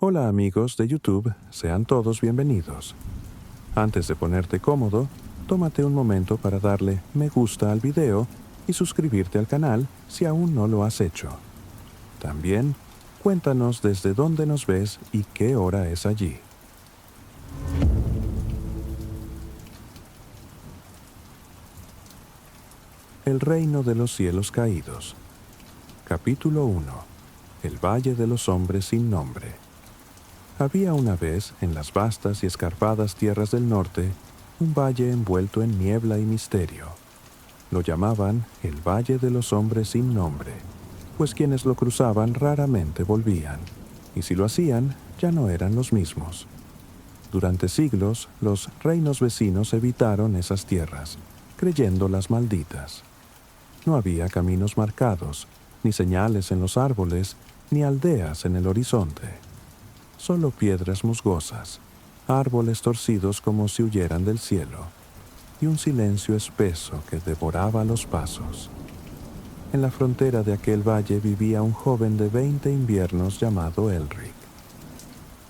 Hola amigos de YouTube, sean todos bienvenidos. Antes de ponerte cómodo, tómate un momento para darle me gusta al video y suscribirte al canal si aún no lo has hecho. También, cuéntanos desde dónde nos ves y qué hora es allí. El reino de los cielos caídos. Capítulo 1. El valle de los hombres sin nombre. Había una vez, en las vastas y escarpadas tierras del norte, un valle envuelto en niebla y misterio. Lo llamaban el Valle de los Hombres sin Nombre, pues quienes lo cruzaban raramente volvían, y si lo hacían, ya no eran los mismos. Durante siglos, los reinos vecinos evitaron esas tierras, creyéndolas malditas. No había caminos marcados, ni señales en los árboles, ni aldeas en el horizonte. Solo piedras musgosas, árboles torcidos como si huyeran del cielo, y un silencio espeso que devoraba los pasos. En la frontera de aquel valle vivía un joven de 20 inviernos llamado Elric.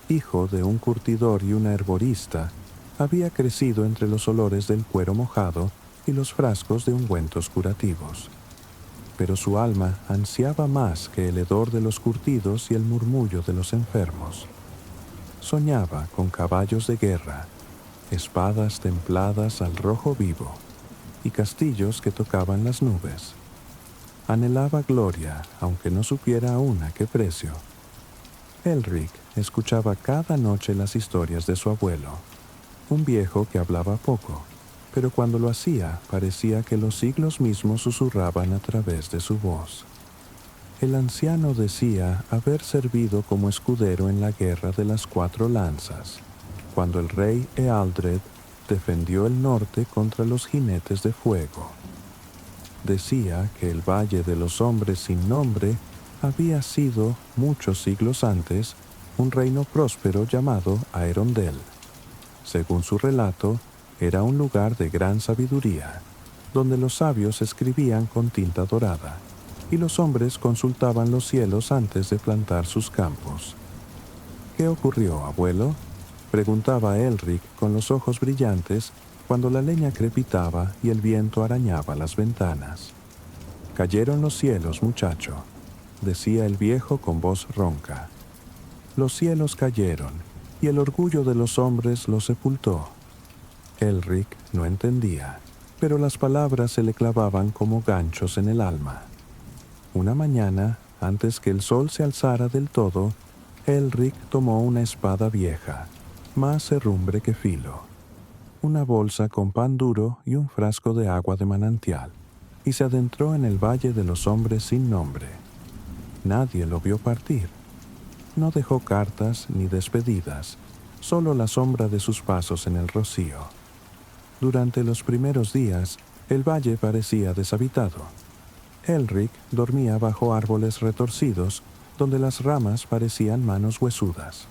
Hijo de un curtidor y una herborista, había crecido entre los olores del cuero mojado y los frascos de ungüentos curativos. Pero su alma ansiaba más que el hedor de los curtidos y el murmullo de los enfermos. Soñaba con caballos de guerra, espadas templadas al rojo vivo y castillos que tocaban las nubes. Anhelaba gloria, aunque no supiera aún a qué precio. Elric escuchaba cada noche las historias de su abuelo, un viejo que hablaba poco, pero cuando lo hacía parecía que los siglos mismos susurraban a través de su voz. El anciano decía haber servido como escudero en la guerra de las 4 lanzas, cuando el rey Ealdred defendió el norte contra los jinetes de fuego. Decía que el Valle de los Hombres sin Nombre había sido, muchos siglos antes, un reino próspero llamado Aerondel. Según su relato, era un lugar de gran sabiduría, donde los sabios escribían con tinta dorada, y los hombres consultaban los cielos antes de plantar sus campos. ¿Qué ocurrió, abuelo?, preguntaba Elric con los ojos brillantes cuando la leña crepitaba y el viento arañaba las ventanas. «Cayeron los cielos, muchacho», decía el viejo con voz ronca. «Los cielos cayeron, y el orgullo de los hombres los sepultó». Elric no entendía, pero las palabras se le clavaban como ganchos en el alma. Una mañana, antes que el sol se alzara del todo, Elric tomó una espada vieja, más herrumbre que filo, una bolsa con pan duro y un frasco de agua de manantial, y se adentró en el Valle de los Hombres sin Nombre. Nadie lo vio partir. No dejó cartas ni despedidas, solo la sombra de sus pasos en el rocío. Durante los primeros días, el valle parecía deshabitado. Elric dormía bajo árboles retorcidos, donde las ramas parecían manos huesudas.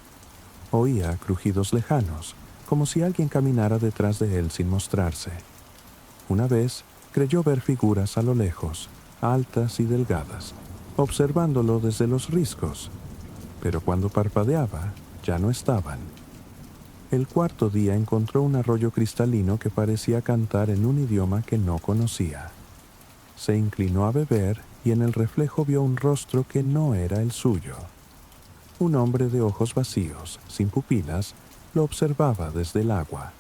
Oía crujidos lejanos, como si alguien caminara detrás de él sin mostrarse. Una vez creyó ver figuras a lo lejos, altas y delgadas, observándolo desde los riscos, pero cuando parpadeaba ya no estaban. El cuarto día encontró un arroyo cristalino que parecía cantar en un idioma que no conocía. Se inclinó a beber y en el reflejo vio un rostro que no era el suyo. Un hombre de ojos vacíos, sin pupilas, lo observaba desde el agua.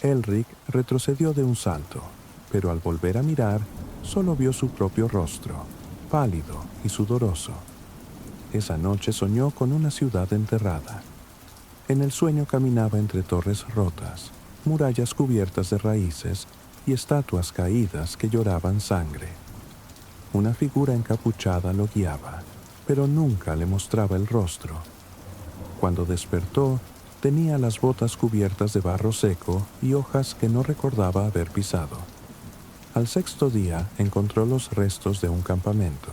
Elric retrocedió de un salto, pero al volver a mirar, solo vio su propio rostro, pálido y sudoroso. Esa noche soñó con una ciudad enterrada. En el sueño caminaba entre torres rotas, murallas cubiertas de raíces y estatuas caídas que lloraban sangre. Una figura encapuchada lo guiaba, pero nunca le mostraba el rostro. Cuando despertó, tenía las botas cubiertas de barro seco y hojas que no recordaba haber pisado. Al 6.º día encontró los restos de un campamento.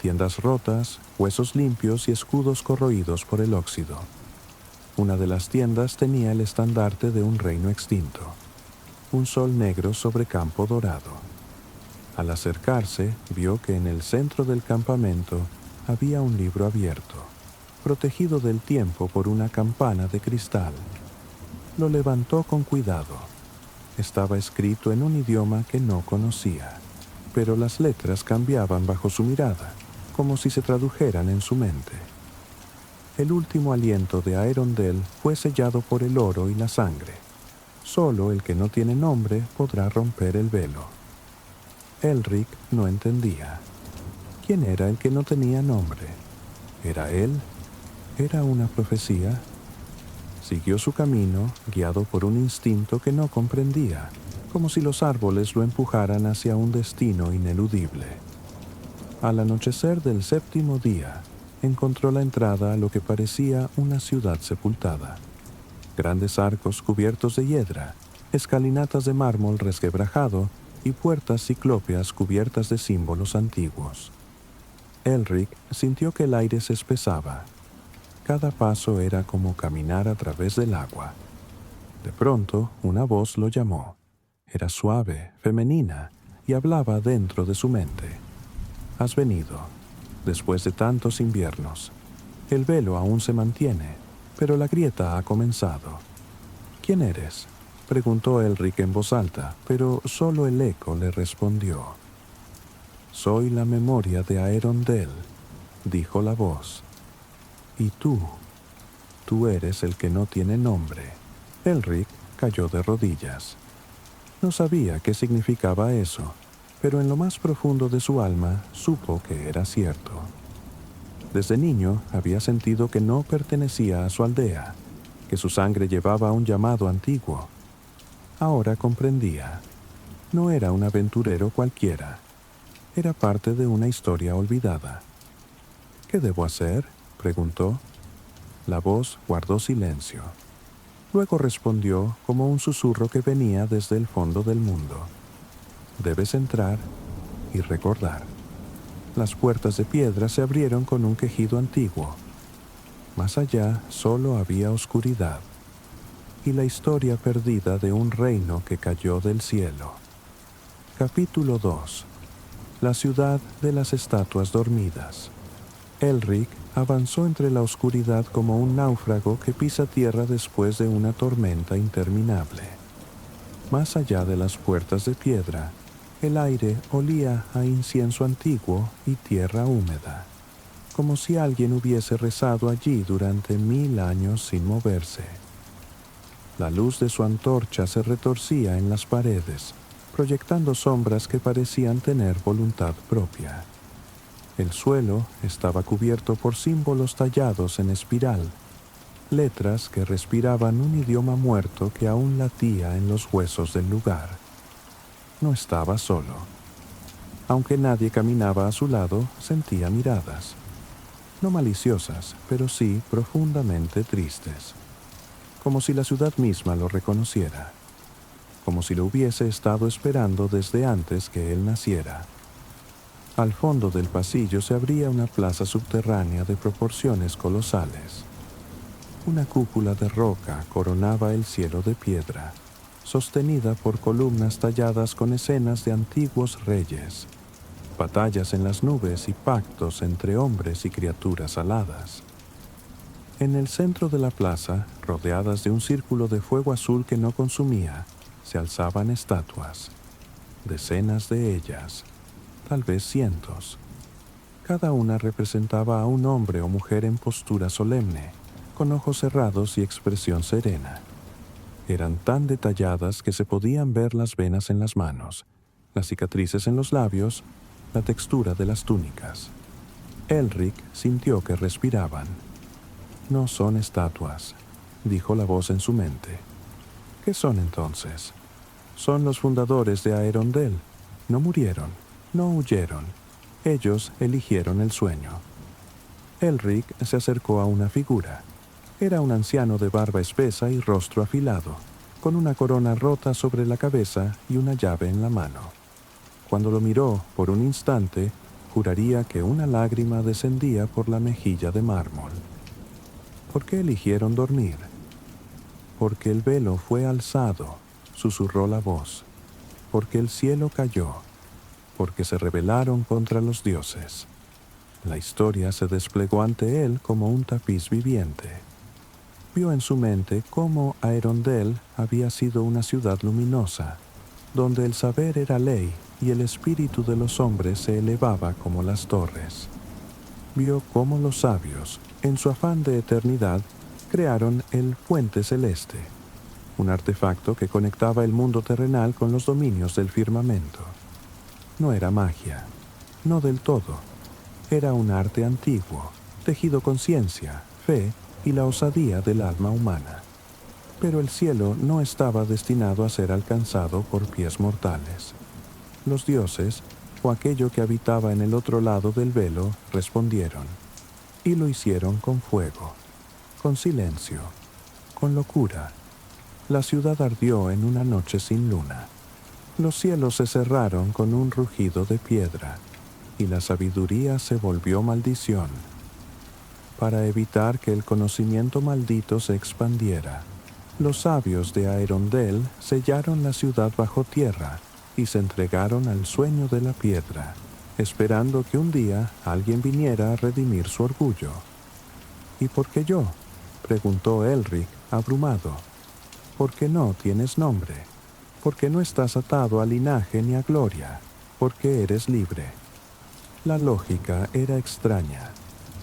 Tiendas rotas, huesos limpios y escudos corroídos por el óxido. Una de las tiendas tenía el estandarte de un reino extinto, un sol negro sobre campo dorado. Al acercarse, vio que en el centro del campamento había un libro abierto. protegido del tiempo por una campana de cristal. Lo levantó con cuidado. Estaba escrito en un idioma que no conocía, pero las letras cambiaban bajo su mirada, como si se tradujeran en su mente. El último aliento de Aerondel fue sellado por el oro y la sangre. Solo el que no tiene nombre podrá romper el velo. Elric no entendía. ¿Quién era el que no tenía nombre? ¿Era él? ¿Era una profecía? Siguió su camino, guiado por un instinto que no comprendía, como si los árboles lo empujaran hacia un destino ineludible. Al anochecer del 7º día, encontró la entrada a lo que parecía una ciudad sepultada. Grandes arcos cubiertos de hiedra, escalinatas de mármol resquebrajado y puertas ciclópeas cubiertas de símbolos antiguos. Elric sintió que el aire se espesaba. Cada paso era como caminar a través del agua. De pronto, una voz lo llamó. Era suave, femenina, y hablaba dentro de su mente. «Has venido, después de tantos inviernos. El velo aún se mantiene, pero la grieta ha comenzado». «¿Quién eres?», preguntó Elric en voz alta, pero solo el eco le respondió. «Soy la memoria de Aerondel», dijo la voz. «Y tú eres el que no tiene nombre». Elric cayó de rodillas. No sabía qué significaba eso, pero en lo más profundo de su alma supo que era cierto. Desde niño había sentido que no pertenecía a su aldea, que su sangre llevaba un llamado antiguo. Ahora comprendía. No era un aventurero cualquiera. Era parte de una historia olvidada. «¿Qué debo hacer?», preguntó. La voz guardó silencio. Luego respondió como un susurro que venía desde el fondo del mundo. «Debes entrar y recordar». Las puertas de piedra se abrieron con un quejido antiguo. Más allá solo había oscuridad y la historia perdida de un reino que cayó del cielo. Capítulo 2. La ciudad de las estatuas dormidas. Elric avanzó entre la oscuridad como un náufrago que pisa tierra después de una tormenta interminable. Más allá de las puertas de piedra, el aire olía a incienso antiguo y tierra húmeda, como si alguien hubiese rezado allí durante 1000 años sin moverse. La luz de su antorcha se retorcía en las paredes, proyectando sombras que parecían tener voluntad propia. El suelo estaba cubierto por símbolos tallados en espiral, letras que respiraban un idioma muerto que aún latía en los huesos del lugar. No estaba solo. Aunque nadie caminaba a su lado, sentía miradas. No maliciosas, pero sí profundamente tristes. Como si la ciudad misma lo reconociera. Como si lo hubiese estado esperando desde antes que él naciera. Al fondo del pasillo se abría una plaza subterránea de proporciones colosales. Una cúpula de roca coronaba el cielo de piedra, sostenida por columnas talladas con escenas de antiguos reyes, batallas en las nubes y pactos entre hombres y criaturas aladas. En el centro de la plaza, rodeadas de un círculo de fuego azul que no consumía, se alzaban estatuas, decenas de ellas, tal vez cientos. Cada una representaba a un hombre o mujer en postura solemne, con ojos cerrados y expresión serena. Eran tan detalladas que se podían ver las venas en las manos, las cicatrices en los labios, la textura de las túnicas. Elric sintió que respiraban. «No son estatuas», dijo la voz en su mente. «¿Qué son entonces?» «Son los fundadores de Aerondel. No murieron, no huyeron. Ellos eligieron el sueño». Elric se acercó a una figura. Era un anciano de barba espesa y rostro afilado, con una corona rota sobre la cabeza y una llave en la mano. Cuando lo miró por un instante, juraría que una lágrima descendía por la mejilla de mármol. ¿Por qué eligieron dormir? «Porque el velo fue alzado», susurró la voz. «Porque el cielo cayó. Porque se rebelaron contra los dioses». La historia se desplegó ante él como un tapiz viviente. Vio en su mente cómo Aerondel había sido una ciudad luminosa, donde el saber era ley y el espíritu de los hombres se elevaba como las torres. Vio cómo los sabios, en su afán de eternidad, crearon el Puente Celeste, un artefacto que conectaba el mundo terrenal con los dominios del firmamento. No era magia, no del todo. Era un arte antiguo, tejido con ciencia, fe y la osadía del alma humana. Pero el cielo no estaba destinado a ser alcanzado por pies mortales. Los dioses, o aquello que habitaba en el otro lado del velo, respondieron, y lo hicieron con fuego, con silencio, con locura. La ciudad ardió en una noche sin luna. Los cielos se cerraron con un rugido de piedra, y la sabiduría se volvió maldición. Para evitar que el conocimiento maldito se expandiera, los sabios de Aerondel sellaron la ciudad bajo tierra y se entregaron al sueño de la piedra, esperando que un día alguien viniera a redimir su orgullo. ¿Y por qué yo?, preguntó Elric, abrumado. ¿Por qué no tienes nombre? ¿Por qué no estás atado a linaje ni a gloria? ¿Por qué eres libre? La lógica era extraña,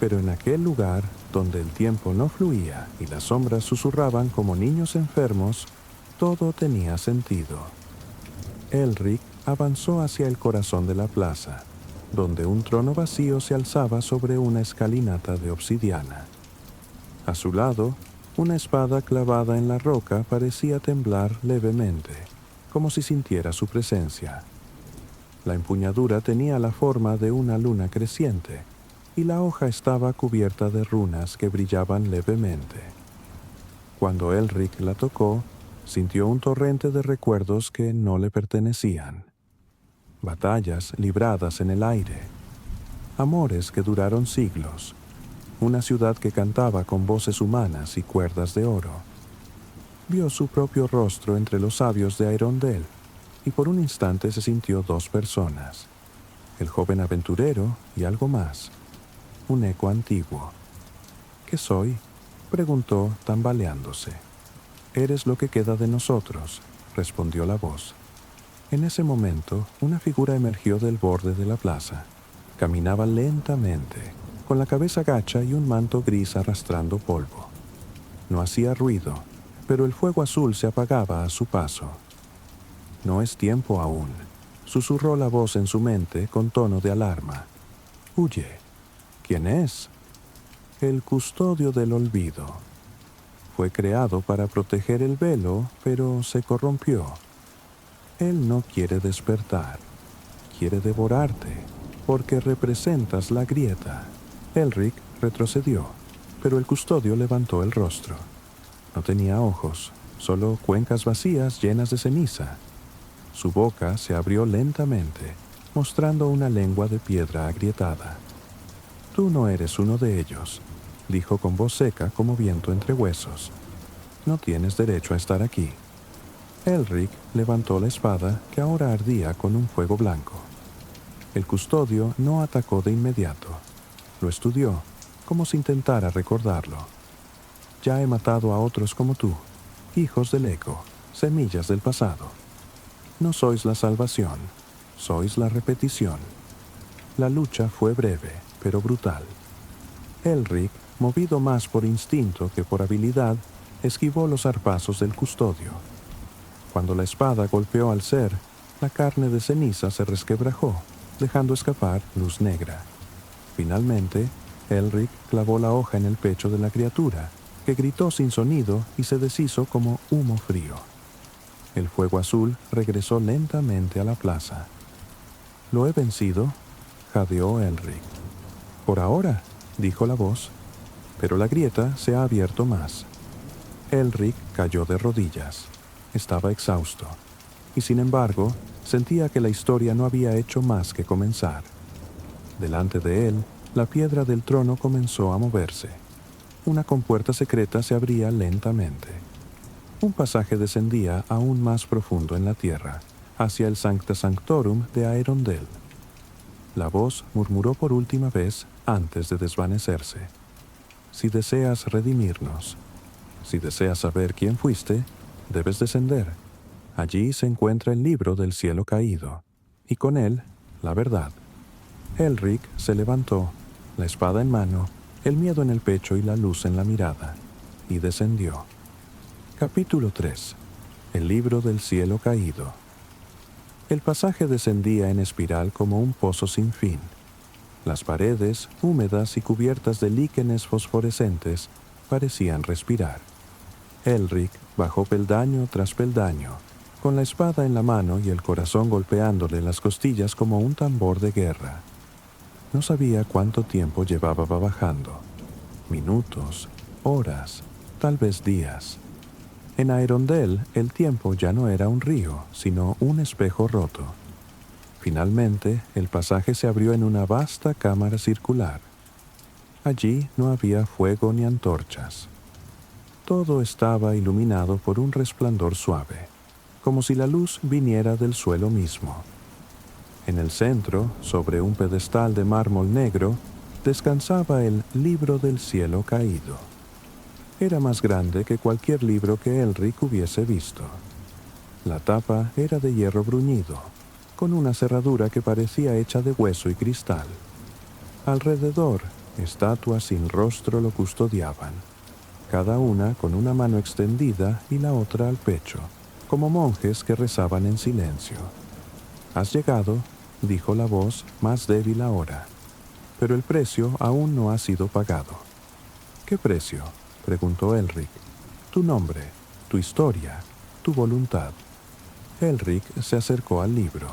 pero en aquel lugar, donde el tiempo no fluía y las sombras susurraban como niños enfermos, todo tenía sentido. Elric avanzó hacia el corazón de la plaza, donde un trono vacío se alzaba sobre una escalinata de obsidiana. A su lado, una espada clavada en la roca parecía temblar levemente, como si sintiera su presencia. La empuñadura tenía la forma de una luna creciente, y la hoja estaba cubierta de runas que brillaban levemente. Cuando Elric la tocó, sintió un torrente de recuerdos que no le pertenecían. Batallas libradas en el aire, amores que duraron siglos, una ciudad que cantaba con voces humanas y cuerdas de oro. Vio su propio rostro entre los sabios de Aerondel, y por un instante se sintió dos personas, el joven aventurero y algo más, un eco antiguo. ¿Qué soy?, preguntó tambaleándose. «Eres lo que queda de nosotros», respondió la voz. En ese momento, una figura emergió del borde de la plaza. Caminaba lentamente, con la cabeza gacha y un manto gris arrastrando polvo. No hacía ruido, pero el fuego azul se apagaba a su paso. «No es tiempo aún», susurró la voz en su mente con tono de alarma. «Huye». «¿Quién es?» «El custodio del olvido. Fue creado para proteger el velo, pero se corrompió. Él no quiere despertar, quiere devorarte, porque representas la grieta». Elric retrocedió, pero el custodio levantó el rostro. No tenía ojos, solo cuencas vacías llenas de ceniza. Su boca se abrió lentamente, mostrando una lengua de piedra agrietada. «Tú no eres uno de ellos», dijo con voz seca como viento entre huesos. «No tienes derecho a estar aquí». Elric levantó la espada que ahora ardía con un fuego blanco. El custodio no atacó de inmediato. Lo estudió, como si intentara recordarlo. «Ya he matado a otros como tú, hijos del eco, semillas del pasado. No sois la salvación, sois la repetición». La lucha fue breve, pero brutal. Elric, movido más por instinto que por habilidad, esquivó los zarpazos del custodio. Cuando la espada golpeó al ser, la carne de ceniza se resquebrajó, dejando escapar luz negra. Finalmente, Elric clavó la hoja en el pecho de la criatura, que gritó sin sonido y se deshizo como humo frío. El fuego azul regresó lentamente a la plaza. «¿Lo he vencido?», jadeó Elric. «Por ahora», dijo la voz, pero la grieta se ha abierto más. Elric cayó de rodillas. Estaba exhausto, y sin embargo, sentía que la historia no había hecho más que comenzar. Delante de él, la piedra del trono comenzó a moverse. Una compuerta secreta se abría lentamente. Un pasaje descendía aún más profundo en la tierra, hacia el Sancta Sanctorum de Aerondel. La voz murmuró por última vez, antes de desvanecerse. Si deseas redimirnos, si deseas saber quién fuiste, debes descender. Allí se encuentra el libro del cielo caído, y con él la verdad. Elric se levantó, la espada en mano, el miedo en el pecho y la luz en la mirada, y descendió. Capítulo 3. El libro del cielo caído. El pasaje descendía en espiral como un pozo sin fin. Las paredes, húmedas y cubiertas de líquenes fosforescentes, parecían respirar. Elric bajó peldaño tras peldaño, con la espada en la mano y el corazón golpeándole las costillas como un tambor de guerra. No sabía cuánto tiempo llevaba bajando. Minutos, horas, tal vez días. En Aerondel el tiempo ya no era un río, sino un espejo roto. Finalmente, el pasaje se abrió en una vasta cámara circular. Allí no había fuego ni antorchas. Todo estaba iluminado por un resplandor suave, como si la luz viniera del suelo mismo. En el centro, sobre un pedestal de mármol negro, descansaba el libro del cielo caído. Era más grande que cualquier libro que Elric hubiese visto. La tapa era de hierro bruñido, con una cerradura que parecía hecha de hueso y cristal. Alrededor, estatuas sin rostro lo custodiaban, cada una con una mano extendida y la otra al pecho, como monjes que rezaban en silencio. «Has llegado», dijo la voz, más débil ahora, «pero el precio aún no ha sido pagado». «¿Qué precio?», preguntó Elric. «Tu nombre, tu historia, tu voluntad». Elric se acercó al libro.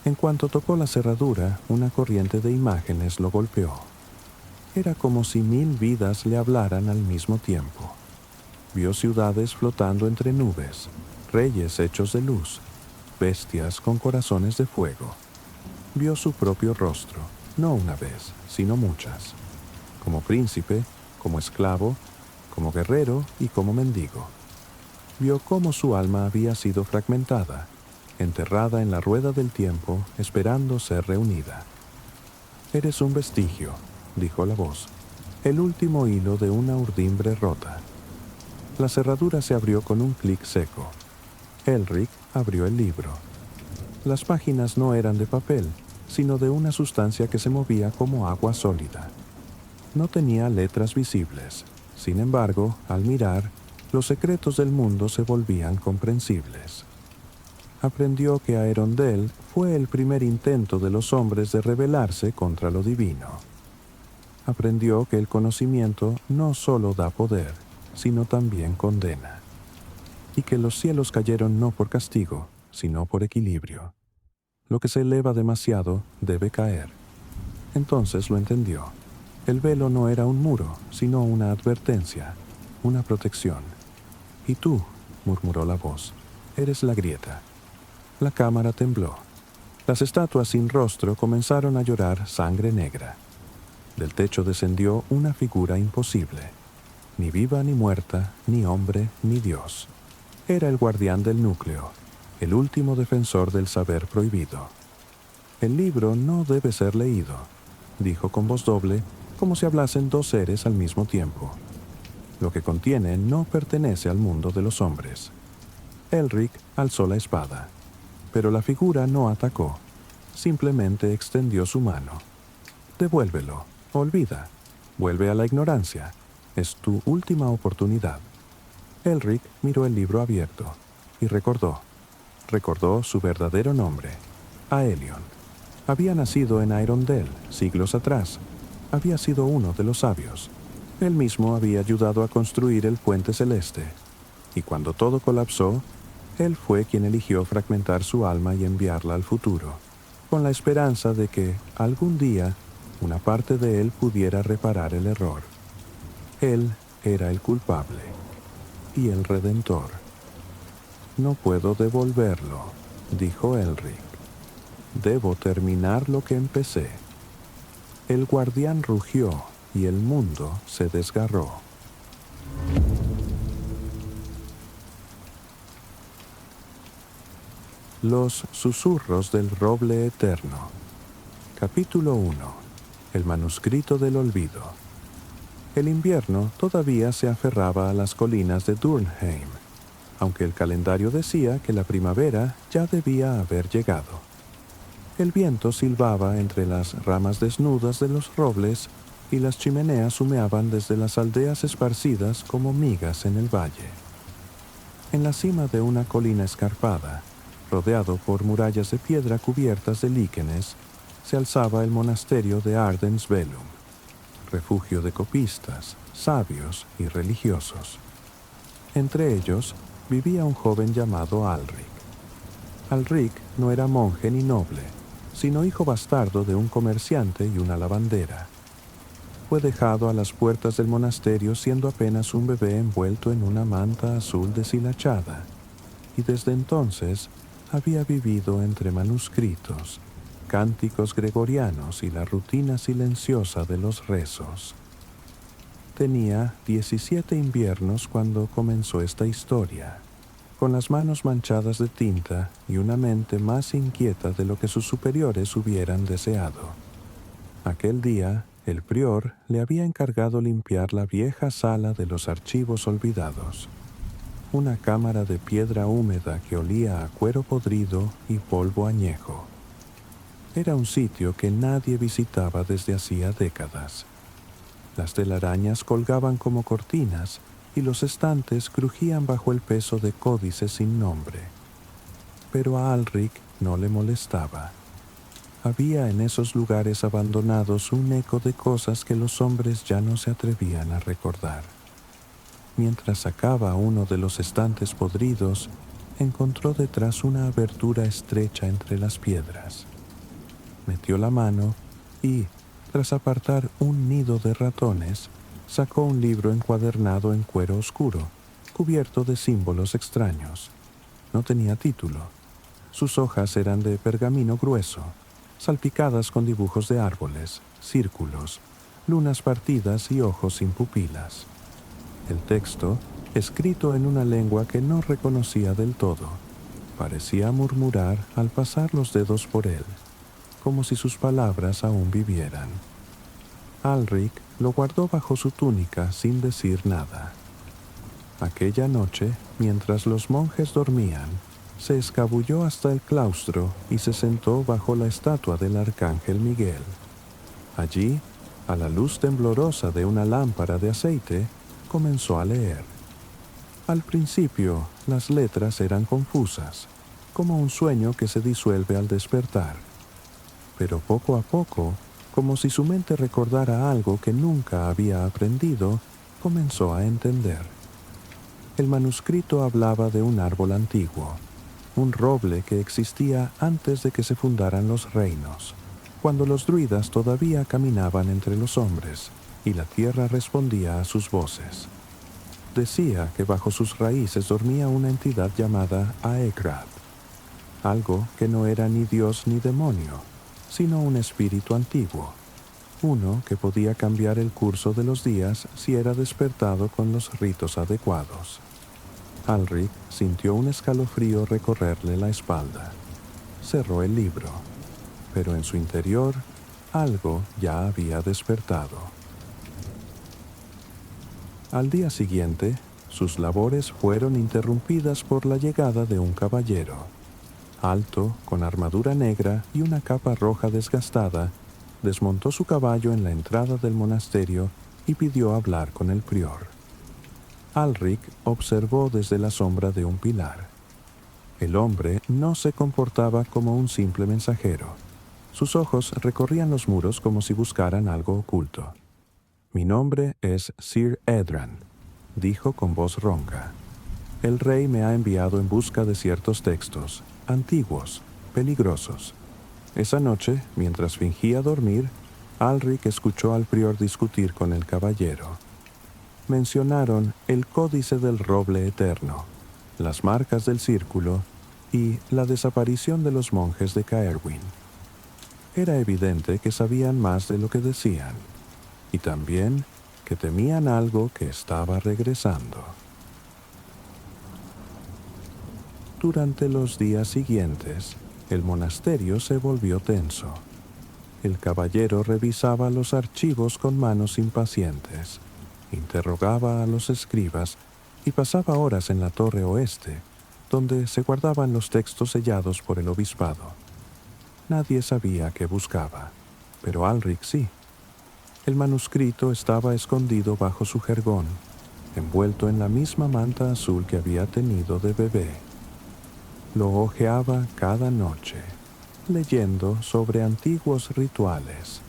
En cuanto tocó la cerradura, una corriente de imágenes lo golpeó. Era como si 1000 vidas le hablaran al mismo tiempo. Vio ciudades flotando entre nubes, reyes hechos de luz, bestias con corazones de fuego. Vio su propio rostro, no una vez, sino muchas. Como príncipe, como esclavo, como guerrero y como mendigo. Vio cómo su alma había sido fragmentada, enterrada en la rueda del tiempo, esperando ser reunida. «Eres un vestigio», dijo la voz, «el último hilo de una urdimbre rota». La cerradura se abrió con un clic seco. Elric abrió el libro. Las páginas no eran de papel, sino de una sustancia que se movía como agua sólida. No tenía letras visibles. Sin embargo, al mirar, los secretos del mundo se volvían comprensibles. Aprendió que Aerondel fue el primer intento de los hombres de rebelarse contra lo divino. Aprendió que el conocimiento no solo da poder, sino también condena. Y que los cielos cayeron no por castigo, sino por equilibrio. Lo que se eleva demasiado debe caer. Entonces lo entendió. El velo no era un muro, sino una advertencia, una protección. «Y tú», murmuró la voz, «eres la grieta». La cámara tembló. Las estatuas sin rostro comenzaron a llorar sangre negra. Del techo descendió una figura imposible. Ni viva ni muerta, ni hombre ni Dios. Era el guardián del núcleo, el último defensor del saber prohibido. «El libro no debe ser leído», dijo con voz doble, como si hablasen dos seres al mismo tiempo. «Lo que contiene no pertenece al mundo de los hombres». Elric alzó la espada, pero la figura no atacó, simplemente extendió su mano. «Devuélvelo, olvida, vuelve a la ignorancia, es tu última oportunidad». Elric miró el libro abierto y recordó su verdadero nombre, Aelion. Había nacido en Aerondel siglos atrás. Había sido uno de los sabios. Él mismo había ayudado a construir el puente celeste. Y cuando todo colapsó, él fue quien eligió fragmentar su alma y enviarla al futuro, con la esperanza de que, algún día, una parte de él pudiera reparar el error. Él era el culpable y el redentor. «No puedo devolverlo», dijo Elric. «Debo terminar lo que empecé». El guardián rugió y el mundo se desgarró. Los susurros del roble eterno. Capítulo 1. El manuscrito del olvido. El invierno todavía se aferraba a las colinas de Durnheim, aunque el calendario decía que la primavera ya debía haber llegado. El viento silbaba entre las ramas desnudas de los robles y las chimeneas humeaban desde las aldeas esparcidas como migas en el valle. En la cima de una colina escarpada, rodeado por murallas de piedra cubiertas de líquenes, se alzaba el monasterio de Ardensvelum, refugio de copistas, sabios y religiosos. Entre ellos vivía un joven llamado Alric. Alric no era monje ni noble, sino hijo bastardo de un comerciante y una lavandera. Fue dejado a las puertas del monasterio siendo apenas un bebé envuelto en una manta azul deshilachada, y desde entonces había vivido entre manuscritos, cánticos gregorianos y la rutina silenciosa de los rezos. Tenía 17 inviernos cuando comenzó esta historia, con las manos manchadas de tinta y una mente más inquieta de lo que sus superiores hubieran deseado. Aquel día, el prior le había encargado limpiar la vieja sala de los archivos olvidados, una cámara de piedra húmeda que olía a cuero podrido y polvo añejo. Era un sitio que nadie visitaba desde hacía décadas. Las telarañas colgaban como cortinas y los estantes crujían bajo el peso de códices sin nombre. Pero a Alric no le molestaba. Había en esos lugares abandonados un eco de cosas que los hombres ya no se atrevían a recordar. Mientras sacaba uno de los estantes podridos, encontró detrás una abertura estrecha entre las piedras. Metió la mano y, tras apartar un nido de ratones, sacó un libro encuadernado en cuero oscuro, cubierto de símbolos extraños. No tenía título. Sus hojas eran de pergamino grueso, salpicadas con dibujos de árboles, círculos, lunas partidas y ojos sin pupilas. El texto, escrito en una lengua que no reconocía del todo, parecía murmurar al pasar los dedos por él, como si sus palabras aún vivieran. Alric lo guardó bajo su túnica sin decir nada. Aquella noche, mientras los monjes dormían, se escabulló hasta el claustro y se sentó bajo la estatua del arcángel Miguel. Allí, a la luz temblorosa de una lámpara de aceite, comenzó a leer. Al principio, las letras eran confusas, como un sueño que se disuelve al despertar. Pero poco a poco, como si su mente recordara algo que nunca había aprendido, comenzó a entender. El manuscrito hablaba de un árbol antiguo, un roble que existía antes de que se fundaran los reinos, cuando los druidas todavía caminaban entre los hombres y la tierra respondía a sus voces. Decía que bajo sus raíces dormía una entidad llamada Aegrad, algo que no era ni dios ni demonio, sino un espíritu antiguo, uno que podía cambiar el curso de los días si era despertado con los ritos adecuados. Alric sintió un escalofrío recorrerle la espalda. Cerró el libro, pero en su interior algo ya había despertado. Al día siguiente, sus labores fueron interrumpidas por la llegada de un caballero. Alto, con armadura negra y una capa roja desgastada, desmontó su caballo en la entrada del monasterio y pidió hablar con el prior. Alric observó desde la sombra de un pilar. El hombre no se comportaba como un simple mensajero. Sus ojos recorrían los muros como si buscaran algo oculto. «Mi nombre es Sir Edran», dijo con voz ronca. «El rey me ha enviado en busca de ciertos textos, antiguos, peligrosos». Esa noche, mientras fingía dormir, Alric escuchó al prior discutir con el caballero. Mencionaron el códice del roble eterno, las marcas del círculo y la desaparición de los monjes de Caerwyn. Era evidente que sabían más de lo que decían, y también que temían algo que estaba regresando. Durante los días siguientes, el monasterio se volvió tenso. El caballero revisaba los archivos con manos impacientes, interrogaba a los escribas y pasaba horas en la torre oeste, donde se guardaban los textos sellados por el obispado. Nadie sabía qué buscaba, pero Alric sí. El manuscrito estaba escondido bajo su jergón, envuelto en la misma manta azul que había tenido de bebé. Lo hojeaba cada noche, leyendo sobre antiguos rituales,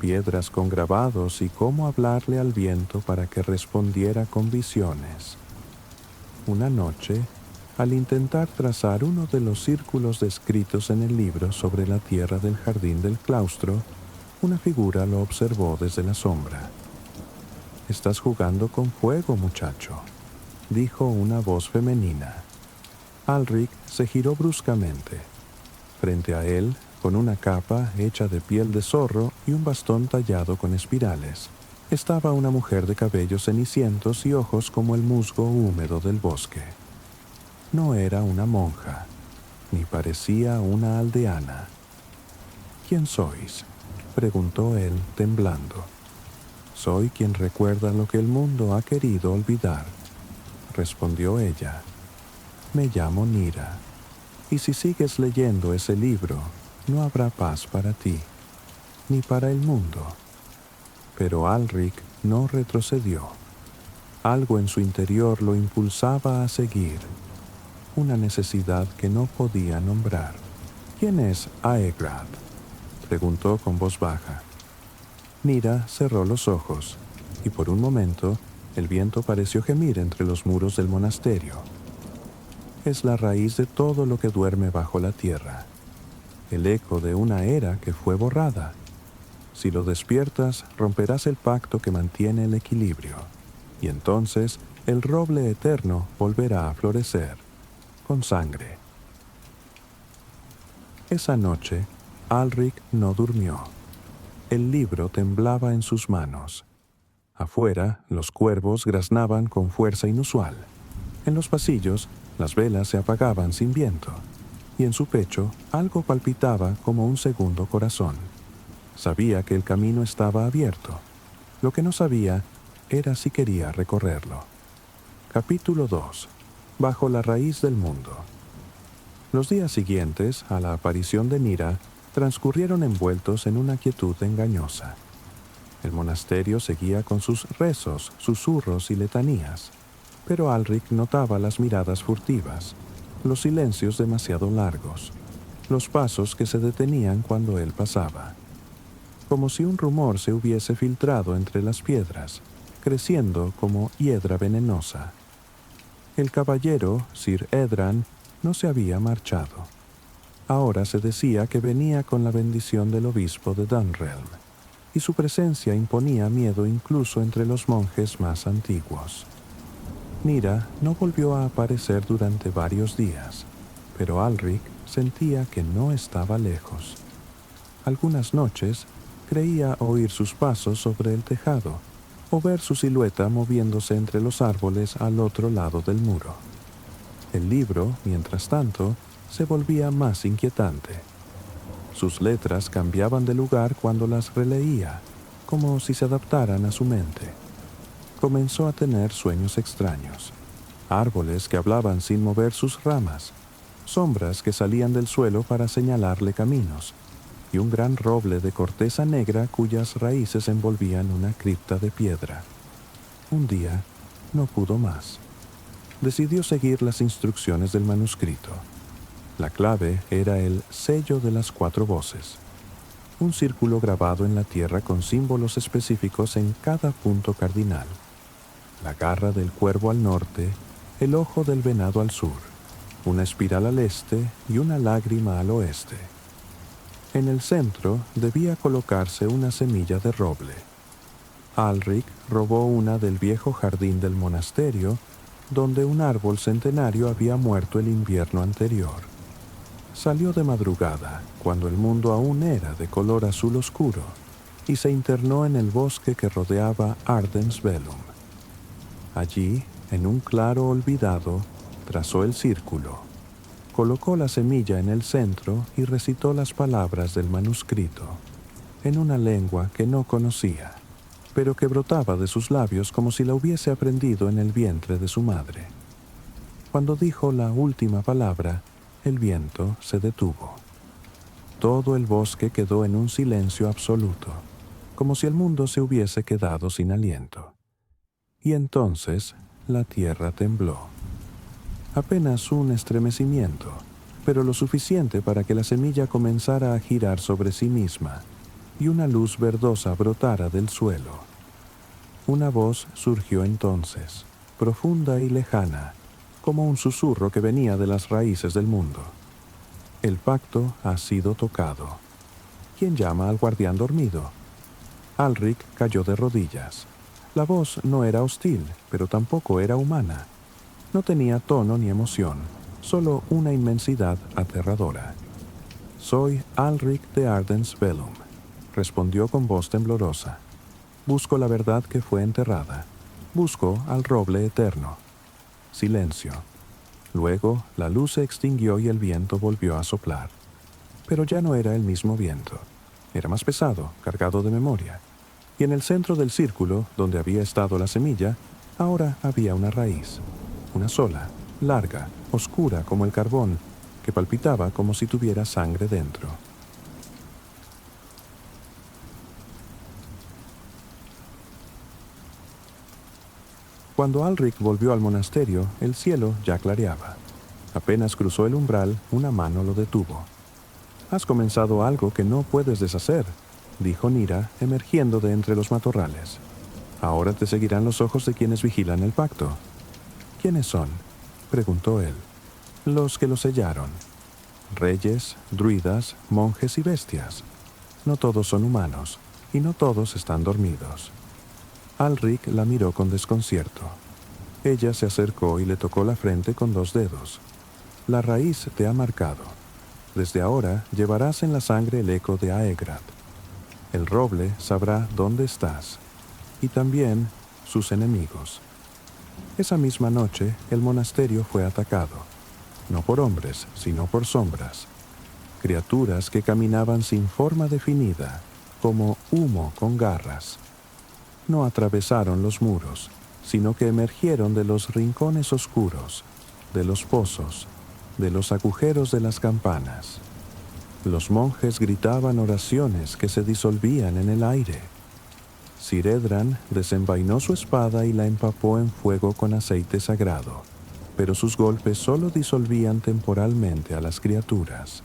piedras con grabados y cómo hablarle al viento para que respondiera con visiones. Una noche, al intentar trazar uno de los círculos descritos en el libro sobre la tierra del jardín del claustro, una figura lo observó desde la sombra. «Estás jugando con fuego, muchacho», dijo una voz femenina. Alric se giró bruscamente. Frente a él, con una capa hecha de piel de zorro y un bastón tallado con espirales, estaba una mujer de cabellos cenicientos y ojos como el musgo húmedo del bosque. No era una monja, ni parecía una aldeana. «¿Quién sois?», preguntó él, temblando. «Soy quien recuerda lo que el mundo ha querido olvidar», respondió ella. «Me llamo Nira, y si sigues leyendo ese libro, no habrá paz para ti, ni para el mundo». Pero Alric no retrocedió. Algo en su interior lo impulsaba a seguir, una necesidad que no podía nombrar. «¿Quién es Aegrad?», preguntó con voz baja. Nira cerró los ojos, y por un momento el viento pareció gemir entre los muros del monasterio. «Es la raíz de todo lo que duerme bajo la tierra, el eco de una era que fue borrada. Si lo despiertas, romperás el pacto que mantiene el equilibrio, y entonces el roble eterno volverá a florecer, con sangre». Esa noche, Alric no durmió. El libro temblaba en sus manos. Afuera, los cuervos graznaban con fuerza inusual. En los pasillos, las velas se apagaban sin viento, y en su pecho algo palpitaba como un segundo corazón. Sabía que el camino estaba abierto. Lo que no sabía era si quería recorrerlo. Capítulo 2. Bajo la raíz del mundo. Los días siguientes a la aparición de Nira transcurrieron envueltos en una quietud engañosa. El monasterio seguía con sus rezos, susurros y letanías, pero Alric notaba las miradas furtivas, los silencios demasiado largos, los pasos que se detenían cuando él pasaba, como si un rumor se hubiese filtrado entre las piedras, creciendo como hiedra venenosa. El caballero, Sir Edran, no se había marchado. Ahora se decía que venía con la bendición del obispo de Dunrealm, y su presencia imponía miedo incluso entre los monjes más antiguos. Nira no volvió a aparecer durante varios días, pero Alric sentía que no estaba lejos. Algunas noches creía oír sus pasos sobre el tejado o ver su silueta moviéndose entre los árboles al otro lado del muro. El libro, mientras tanto, se volvía más inquietante. Sus letras cambiaban de lugar cuando las releía, como si se adaptaran a su mente. Comenzó a tener sueños extraños. Árboles que hablaban sin mover sus ramas, sombras que salían del suelo para señalarle caminos, y un gran roble de corteza negra cuyas raíces envolvían una cripta de piedra. Un día no pudo más. Decidió seguir las instrucciones del manuscrito. La clave era el sello de las 4 voces, un círculo grabado en la tierra con símbolos específicos en cada punto cardinal. La garra del cuervo al norte, el ojo del venado al sur, una espiral al este y una lágrima al oeste. En el centro debía colocarse una semilla de roble. Alric robó una del viejo jardín del monasterio, donde un árbol centenario había muerto el invierno anterior. Salió de madrugada, cuando el mundo aún era de color azul oscuro, y se internó en el bosque que rodeaba Ardensvelum. Allí, en un claro olvidado, trazó el círculo, colocó la semilla en el centro y recitó las palabras del manuscrito. en una lengua que no conocía, pero que brotaba de sus labios como si la hubiese aprendido en el vientre de su madre. Cuando dijo la última palabra, el viento se detuvo. Todo el bosque quedó en un silencio absoluto, como si el mundo se hubiese quedado sin aliento. Y entonces la tierra tembló. Apenas un estremecimiento, pero lo suficiente para que la semilla comenzara a girar sobre sí misma y una luz verdosa brotara del suelo. Una voz surgió entonces, profunda y lejana, como un susurro que venía de las raíces del mundo. El pacto ha sido tocado. ¿Quién llama al guardián dormido? Alric cayó de rodillas. La voz no era hostil, pero tampoco era humana. No tenía tono ni emoción, solo una inmensidad aterradora. «Soy Alric de Ardens Velum», respondió con voz temblorosa. «Busco la verdad que fue enterrada. Busco al roble eterno». Silencio. Luego la luz se extinguió y el viento volvió a soplar. Pero ya no era el mismo viento. Era más pesado, cargado de memoria. Y en el centro del círculo, donde había estado la semilla, ahora había una raíz. Una sola, larga, oscura como el carbón, que palpitaba como si tuviera sangre dentro. Cuando Alric volvió al monasterio, el cielo ya clareaba. Apenas cruzó el umbral, una mano lo detuvo. «Has comenzado algo que no puedes deshacer», dijo Nira, emergiendo de entre los matorrales. «Ahora te seguirán los ojos de quienes vigilan el pacto». «¿Quiénes son?», preguntó él. «Los que lo sellaron. Reyes, druidas, monjes y bestias. No todos son humanos, y no todos están dormidos». Alric la miró con desconcierto. Ella se acercó y le tocó la frente con 2 dedos. «La raíz te ha marcado. Desde ahora llevarás en la sangre el eco de Aegrad. El roble sabrá dónde estás, y también sus enemigos». Esa misma noche, el monasterio fue atacado, no por hombres, sino por sombras. Criaturas que caminaban sin forma definida, como humo con garras. No atravesaron los muros, sino que emergieron de los rincones oscuros, de los pozos, de los agujeros de las campanas. Los monjes gritaban oraciones que se disolvían en el aire. Siredran desenvainó su espada y la empapó en fuego con aceite sagrado, pero sus golpes solo disolvían temporalmente a las criaturas.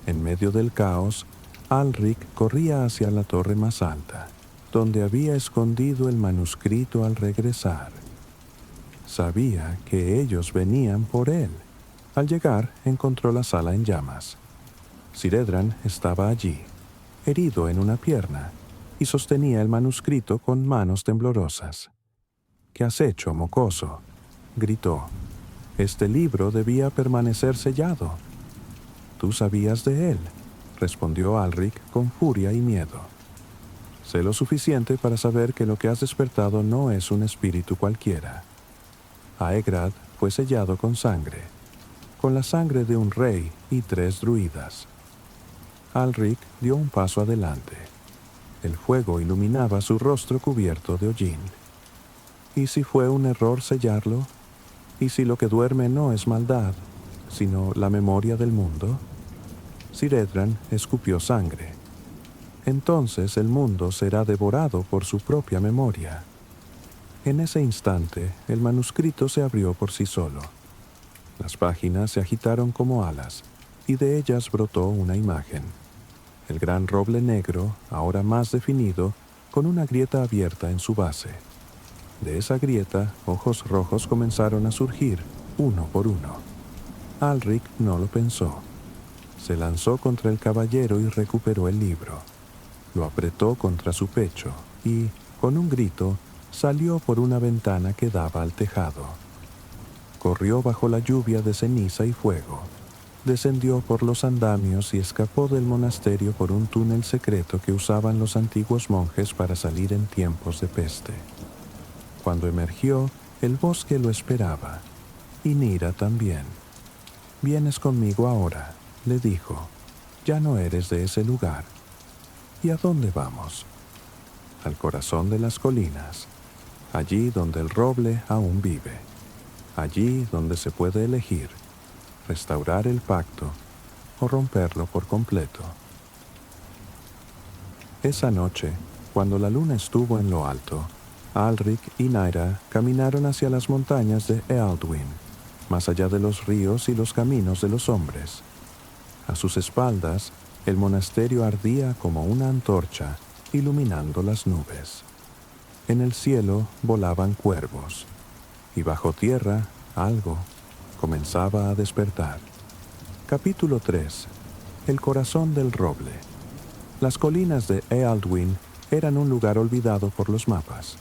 En medio del caos, Alric corría hacia la torre más alta, donde había escondido el manuscrito al regresar. Sabía que ellos venían por él. Al llegar, encontró la sala en llamas. Siredran estaba allí, herido en una pierna, y sostenía el manuscrito con manos temblorosas. «¿Qué has hecho, mocoso?», gritó. «Este libro debía permanecer sellado». «Tú sabías de él», respondió Alric con furia y miedo. «Sé lo suficiente para saber que lo que has despertado no es un espíritu cualquiera. Aegrad fue sellado con sangre, con la sangre de un rey y 3 druidas». Alric dio un paso adelante. El fuego iluminaba su rostro cubierto de hollín. ¿Y si fue un error sellarlo? ¿Y si lo que duerme no es maldad, sino la memoria del mundo? Siredran escupió sangre. Entonces el mundo será devorado por su propia memoria. En ese instante, el manuscrito se abrió por sí solo. Las páginas se agitaron como alas, y de ellas brotó una imagen. El gran roble negro, ahora más definido, con una grieta abierta en su base. De esa grieta, ojos rojos comenzaron a surgir, uno por uno. Alric no lo pensó. Se lanzó contra el caballero y recuperó el libro. Lo apretó contra su pecho y, con un grito, salió por una ventana que daba al tejado. Corrió bajo la lluvia de ceniza y fuego. Descendió por los andamios y escapó del monasterio por un túnel secreto que usaban los antiguos monjes para salir en tiempos de peste. Cuando emergió, el bosque lo esperaba, y Nira también. «Vienes conmigo ahora», le dijo. «Ya no eres de ese lugar». ¿Y a dónde vamos? Al corazón de las colinas, allí donde el roble aún vive, allí donde se puede elegir, restaurar el pacto o romperlo por completo. Esa noche, cuando la luna estuvo en lo alto, Alric y Naira caminaron hacia las montañas de Ealdwin, más allá de los ríos y los caminos de los hombres. A sus espaldas, el monasterio ardía como una antorcha, iluminando las nubes. En el cielo volaban cuervos, y bajo tierra algo comenzaba a despertar. Capítulo 3. El corazón del roble. Las colinas de Ealdwin eran un lugar olvidado por los mapas.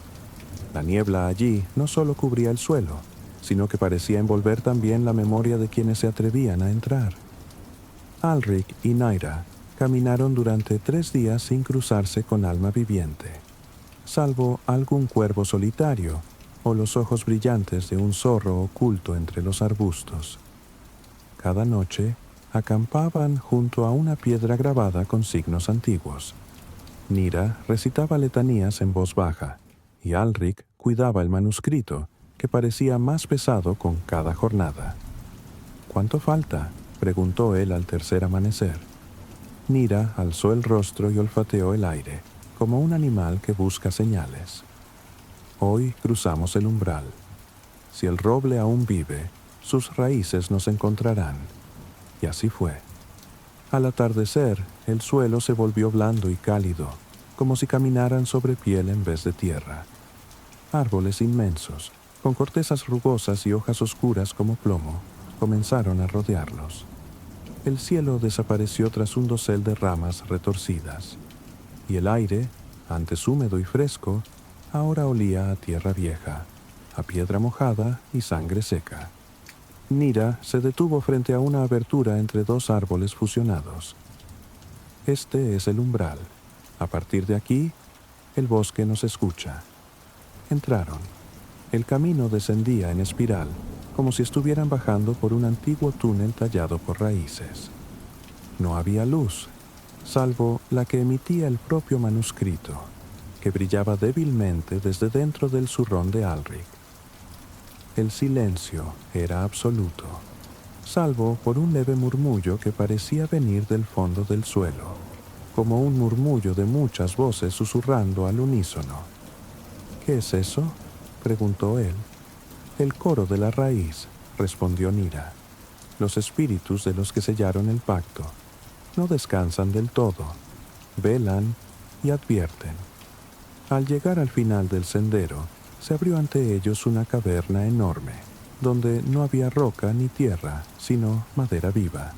La niebla allí no solo cubría el suelo, sino que parecía envolver también la memoria de quienes se atrevían a entrar. Alric y Naira caminaron durante 3 días sin cruzarse con alma viviente, salvo algún cuervo solitario o los ojos brillantes de un zorro oculto entre los arbustos. Cada noche acampaban junto a una piedra grabada con signos antiguos. Nira recitaba letanías en voz baja, y Alric cuidaba el manuscrito, que parecía más pesado con cada jornada. «¿Cuánto falta?», preguntó él al tercer amanecer. Nira alzó el rostro y olfateó el aire, como un animal que busca señales. «Hoy cruzamos el umbral. Si el roble aún vive, sus raíces nos encontrarán». Y así fue. Al atardecer, el suelo se volvió blando y cálido, como si caminaran sobre piel en vez de tierra. Árboles inmensos, con cortezas rugosas y hojas oscuras como plomo, comenzaron a rodearlos. El cielo desapareció tras un dosel de ramas retorcidas, y el aire, antes húmedo y fresco, ahora olía a tierra vieja, a piedra mojada y sangre seca. Nira se detuvo frente a una abertura entre 2 árboles fusionados. «Este es el umbral. A partir de aquí, el bosque nos escucha». Entraron. El camino descendía en espiral, como si estuvieran bajando por un antiguo túnel tallado por raíces. No había luz, salvo la que emitía el propio manuscrito, que brillaba débilmente desde dentro del zurrón de Alric. El silencio era absoluto, salvo por un leve murmullo que parecía venir del fondo del suelo, como un murmullo de muchas voces susurrando al unísono. «¿Qué es eso?», preguntó él. «El coro de la raíz», respondió Nira. «Los espíritus de los que sellaron el pacto. No descansan del todo, velan y advierten». Al llegar al final del sendero, se abrió ante ellos una caverna enorme, donde no había roca ni tierra, sino madera viva.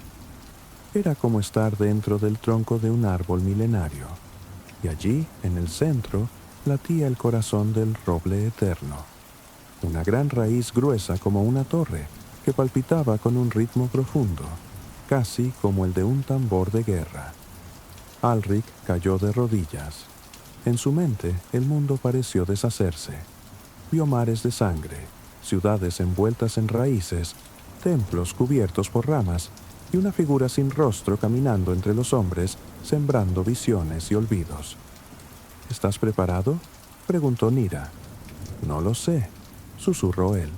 Era como estar dentro del tronco de un árbol milenario, y allí, en el centro, latía el corazón del roble eterno. Una gran raíz gruesa como una torre, que palpitaba con un ritmo profundo, casi como el de un tambor de guerra. Alric cayó de rodillas. En su mente, el mundo pareció deshacerse. Vio mares de sangre, ciudades envueltas en raíces, templos cubiertos por ramas y una figura sin rostro caminando entre los hombres, sembrando visiones y olvidos. «¿Estás preparado?», preguntó Nira. «No lo sé», susurró él.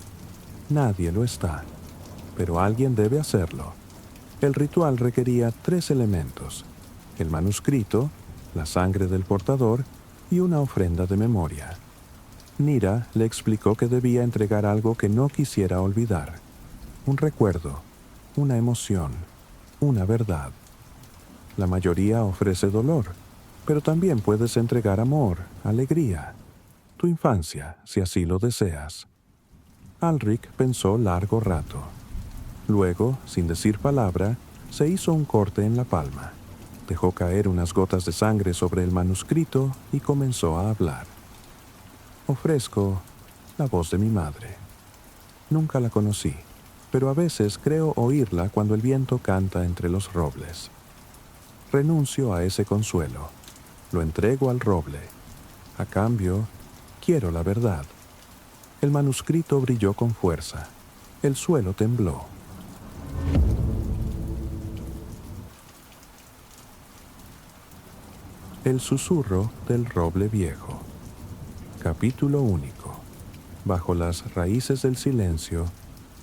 «Nadie lo está, pero alguien debe hacerlo». El ritual requería 3 elementos: el manuscrito, la sangre del portador y una ofrenda de memoria. Nira le explicó que debía entregar algo que no quisiera olvidar: un recuerdo, una emoción, una verdad. La mayoría ofrece dolor, pero también puedes entregar amor, alegría, tu infancia, si así lo deseas. Alric pensó largo rato. Luego, sin decir palabra, se hizo un corte en la palma. Dejó caer unas gotas de sangre sobre el manuscrito y comenzó a hablar. «Ofrezco la voz de mi madre. Nunca la conocí, pero a veces creo oírla cuando el viento canta entre los robles. Renuncio a ese consuelo. Lo entrego al roble. A cambio, quiero la verdad». El manuscrito brilló con fuerza. El suelo tembló. El susurro del roble viejo. Capítulo único. Bajo las raíces del silencio,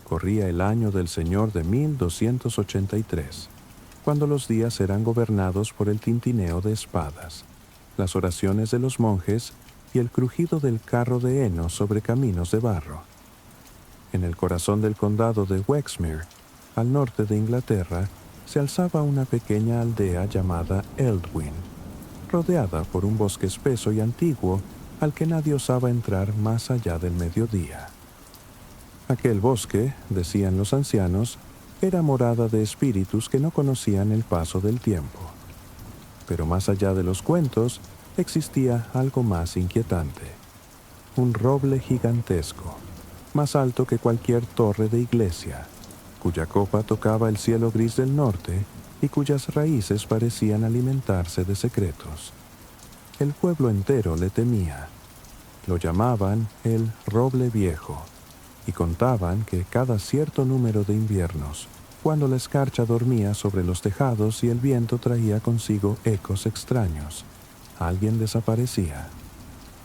corría el año del Señor de 1283, cuando los días eran gobernados por el tintineo de espadas, las oraciones de los monjes y el crujido del carro de heno sobre caminos de barro. En el corazón del condado de Wexmere, al norte de Inglaterra, se alzaba una pequeña aldea llamada Eldwyn, rodeada por un bosque espeso y antiguo al que nadie osaba entrar más allá del mediodía. Aquel bosque, decían los ancianos, era morada de espíritus que no conocían el paso del tiempo. Pero más allá de los cuentos, existía algo más inquietante. Un roble gigantesco, más alto que cualquier torre de iglesia, cuya copa tocaba el cielo gris del norte y cuyas raíces parecían alimentarse de secretos. El pueblo entero le temía. Lo llamaban el roble viejo, y contaban que cada cierto número de inviernos, cuando la escarcha dormía sobre los tejados y el viento traía consigo ecos extraños, alguien desaparecía,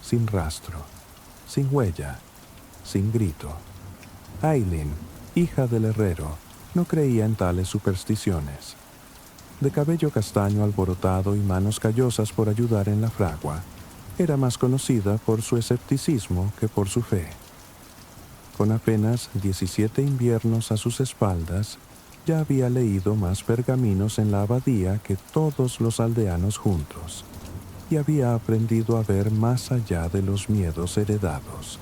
sin rastro, sin huella, sin grito. Aileen, hija del herrero, no creía en tales supersticiones. De cabello castaño alborotado y manos callosas por ayudar en la fragua, era más conocida por su escepticismo que por su fe. Con apenas 17 inviernos a sus espaldas, ya había leído más pergaminos en la abadía que todos los aldeanos juntos, y había aprendido a ver más allá de los miedos heredados.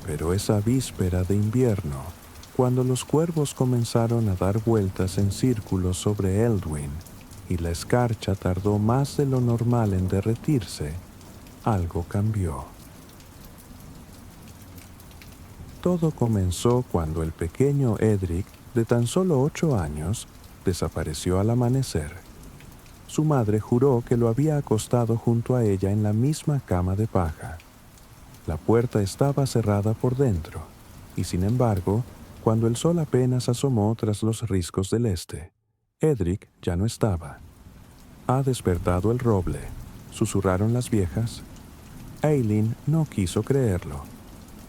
Pero esa víspera de invierno, cuando los cuervos comenzaron a dar vueltas en círculos sobre Eldwyn y la escarcha tardó más de lo normal en derretirse, algo cambió. Todo comenzó cuando el pequeño Edric, de tan solo 8 años, desapareció al amanecer. Su madre juró que lo había acostado junto a ella en la misma cama de paja. La puerta estaba cerrada por dentro, y sin embargo, cuando el sol apenas asomó tras los riscos del este, Edric ya no estaba. «Ha despertado el roble», susurraron las viejas. Aileen no quiso creerlo.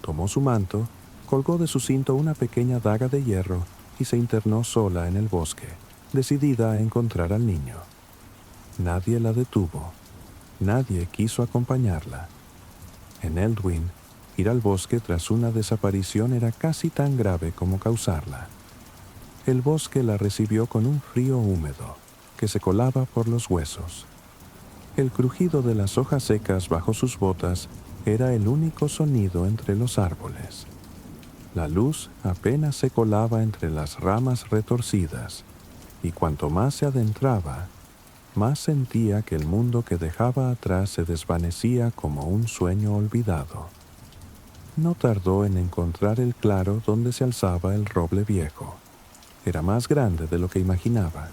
Tomó su manto, colgó de su cinto una pequeña daga de hierro y se internó sola en el bosque, decidida a encontrar al niño. Nadie la detuvo. Nadie quiso acompañarla. En Eldwyn, ir al bosque tras una desaparición era casi tan grave como causarla. El bosque la recibió con un frío húmedo que se colaba por los huesos. El crujido de las hojas secas bajo sus botas era el único sonido entre los árboles. La luz apenas se colaba entre las ramas retorcidas, y cuanto más se adentraba, más sentía que el mundo que dejaba atrás se desvanecía como un sueño olvidado. No tardó en encontrar el claro donde se alzaba el roble viejo. Era más grande de lo que imaginaba.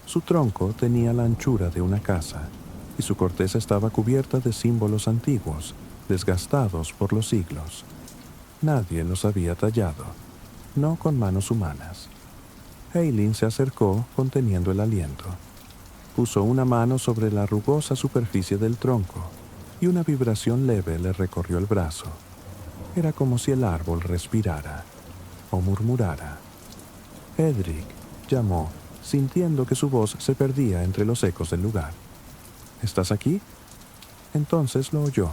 Su tronco tenía la anchura de una casa, y su corteza estaba cubierta de símbolos antiguos, desgastados por los siglos. Nadie los había tallado, no con manos humanas. Aileen se acercó conteniendo el aliento. Puso una mano sobre la rugosa superficie del tronco, y una vibración leve le recorrió el brazo. Era como si el árbol respirara o murmurara. Edric llamó, sintiendo que su voz se perdía entre los ecos del lugar. ¿Estás aquí? Entonces lo oyó.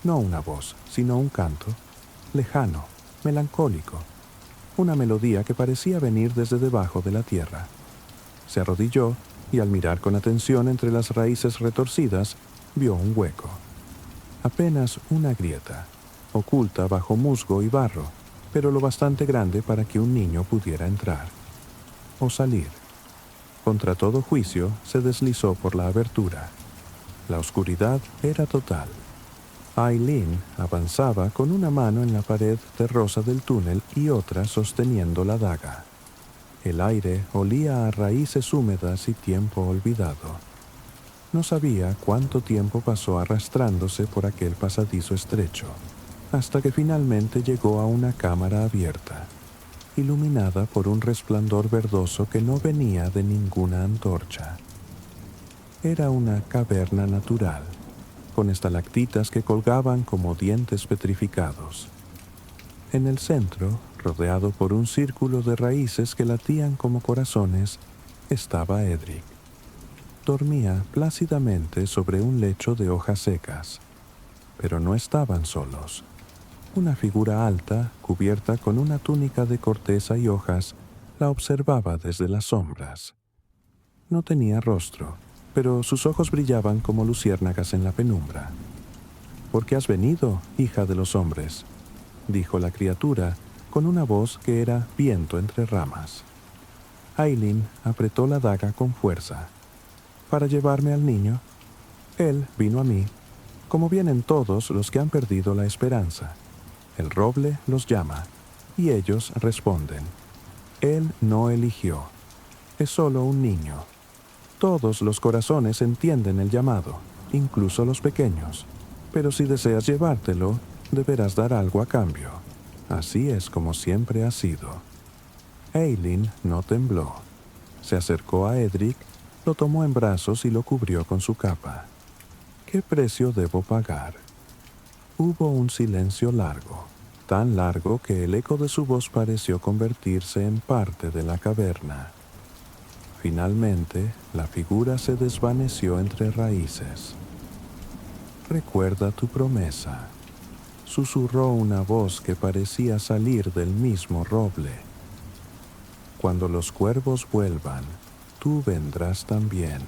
No una voz, sino un canto, lejano, melancólico, una melodía que parecía venir desde debajo de la tierra. Se arrodilló y al mirar con atención entre las raíces retorcidas, vio un hueco. Apenas una grieta, oculta bajo musgo y barro, pero lo bastante grande para que un niño pudiera entrar o salir. Contra todo juicio, se deslizó por la abertura. La oscuridad era total. Aileen avanzaba con una mano en la pared terrosa del túnel y otra sosteniendo la daga. El aire olía a raíces húmedas y tiempo olvidado. No sabía cuánto tiempo pasó arrastrándose por aquel pasadizo estrecho, hasta que finalmente llegó a una cámara abierta, iluminada por un resplandor verdoso que no venía de ninguna antorcha. Era una caverna natural, con estalactitas que colgaban como dientes petrificados. En el centro, rodeado por un círculo de raíces que latían como corazones, estaba Edric. Dormía plácidamente sobre un lecho de hojas secas, pero no estaban solos. Una figura alta, cubierta con una túnica de corteza y hojas, la observaba desde las sombras. No tenía rostro, pero sus ojos brillaban como luciérnagas en la penumbra. «¿Por qué has venido, hija de los hombres?», dijo la criatura, con una voz que era viento entre ramas. Ailin apretó la daga con fuerza. «¿Para llevarme al niño? Él vino a mí, como vienen todos los que han perdido la esperanza. El roble los llama, y ellos responden. Él no eligió. Es solo un niño. Todos los corazones entienden el llamado, incluso los pequeños. Pero si deseas llevártelo, deberás dar algo a cambio. Así es como siempre ha sido». Ailin no tembló. Se acercó a Edric, lo tomó en brazos y lo cubrió con su capa. «¿Qué precio debo pagar?». Hubo un silencio largo, tan largo que el eco de su voz pareció convertirse en parte de la caverna. Finalmente, la figura se desvaneció entre raíces. «Recuerda tu promesa», susurró una voz que parecía salir del mismo roble. «Cuando los cuervos vuelvan, tú vendrás también».